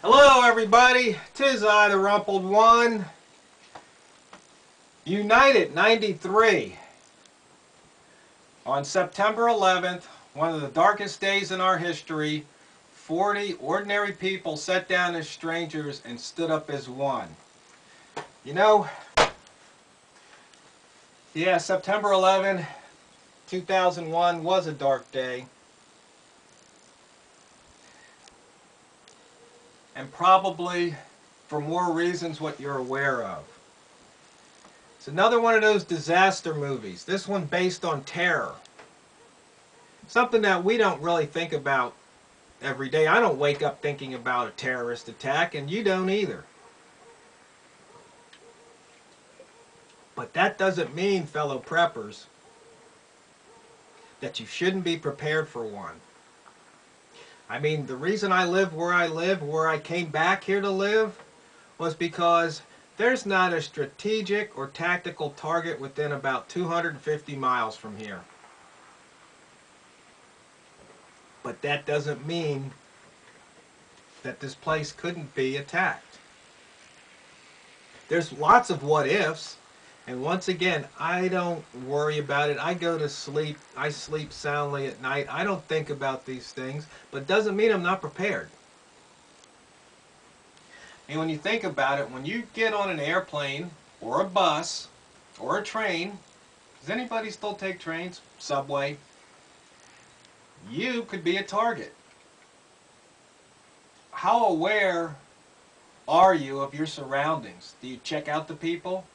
Hello everybody, 'tis I, the Rumpled One. United 93. On September 11th, one of the darkest days in our history, 40 ordinary people sat down as strangers and stood up as one. You know, yeah, September 11, 2001 was a dark day. And probably for more reasons what you're aware of. It's another one of those disaster movies. This one based on terror. Something that we don't really think about every day. I don't wake up thinking about a terrorist attack, and you don't either. But that doesn't mean, fellow preppers, that you shouldn't be prepared for one. I mean, the reason I live, where I came back here to live, was because there's not a strategic or tactical target within about 250 miles from here. But that doesn't mean that this place couldn't be attacked. There's lots of what ifs, and once again, I don't worry about it. I go to sleep, I sleep soundly at night. I don't think about these things, but it doesn't mean I'm not prepared. And when you think about it, when you get on an airplane or a bus or a train, does anybody still take trains? Subway? You could be a target. How aware are you of your surroundings? Do you check out the people?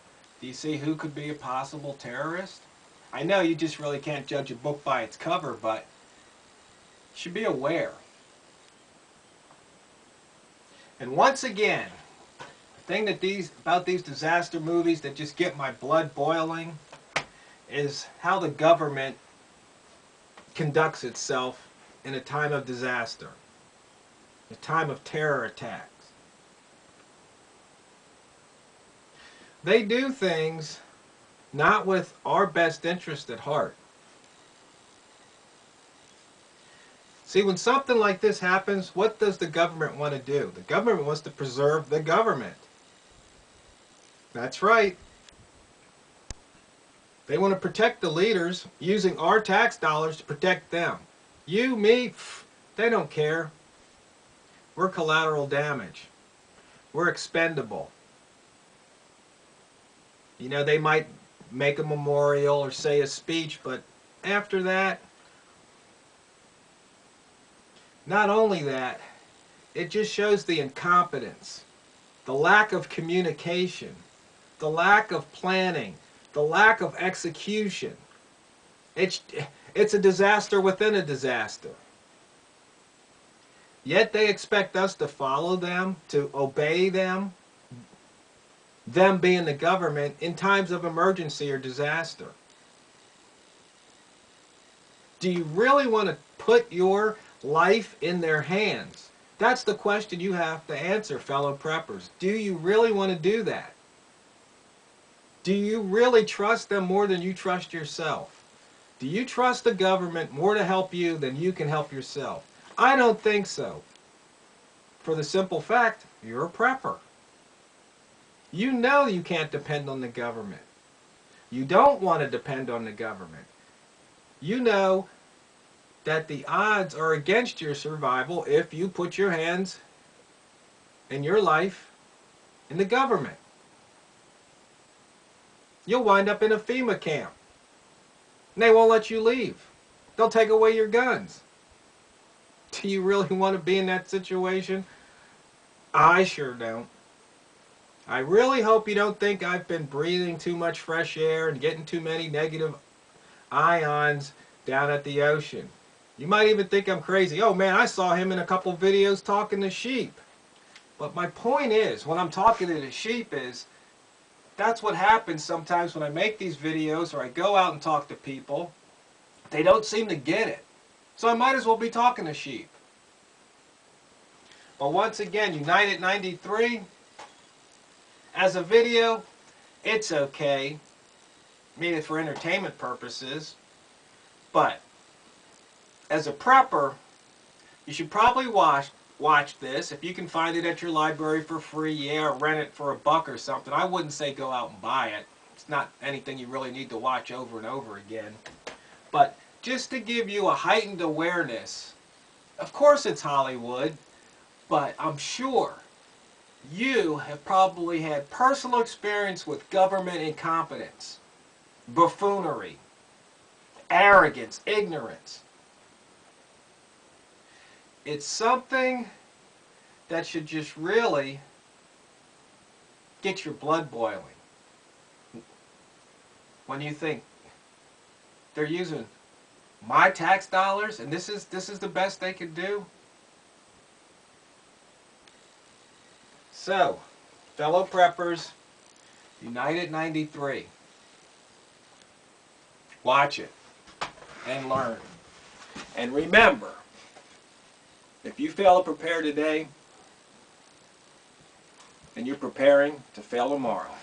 Do you see who could be a possible terrorist? I know you just really can't judge a book by its cover, but you should be aware. And once again, the thing that about these disaster movies that just get my blood boiling is how the government conducts itself in a time of disaster, a time of terror attacks. They do things not with our best interest at heart. See, when something like this happens, what does the government want to do? The government wants to preserve the government. That's right. They want to protect the leaders using our tax dollars to protect them. You, me, they don't care. We're collateral damage. We're expendable. You know, they might make a memorial or say a speech, but after that, not only that, it just shows the incompetence, the lack of communication, the lack of planning, the lack of execution. It's a disaster within a disaster. Yet they expect us to follow them, to obey them being the government, in times of emergency or disaster. Do you really want to put your life in their hands? That's the question you have to answer, fellow preppers. Do you really want to do that? Do you really trust them more than you trust yourself? Do you trust the government more to help you than you can help yourself? I don't think so. For the simple fact, you're a prepper. You know you can't depend on the government. You don't want to depend on the government. You know that the odds are against your survival if you put your hands and your life in the government. You'll wind up in a FEMA camp. And they won't let you leave. They'll take away your guns. Do you really want to be in that situation? I sure don't. I really hope you don't think I've been breathing too much fresh air and getting too many negative ions down at the ocean. You might even think I'm crazy. Oh man, I saw him in a couple videos talking to sheep. But my point is, when I'm talking to the sheep is, that's what happens sometimes when I make these videos or I go out and talk to people. They don't seem to get it. So I might as well be talking to sheep. But once again, United 93, as a video, it's okay. I mean, it's for entertainment purposes. But as a prepper, you should probably watch watch this. If you can find it at your library for free, yeah, or rent it for $1 or something. I wouldn't say go out and buy it. It's not anything you really need to watch over and over again. But just to give you a heightened awareness, of course it's Hollywood, but I'm sure you have probably had personal experience with government incompetence, buffoonery, arrogance, ignorance. It's something that should just really get your blood boiling. When you think they're using my tax dollars and this is the best they could do. So, fellow preppers, United 93. Watch it and learn. And remember, if you fail to prepare today, then you're preparing to fail tomorrow.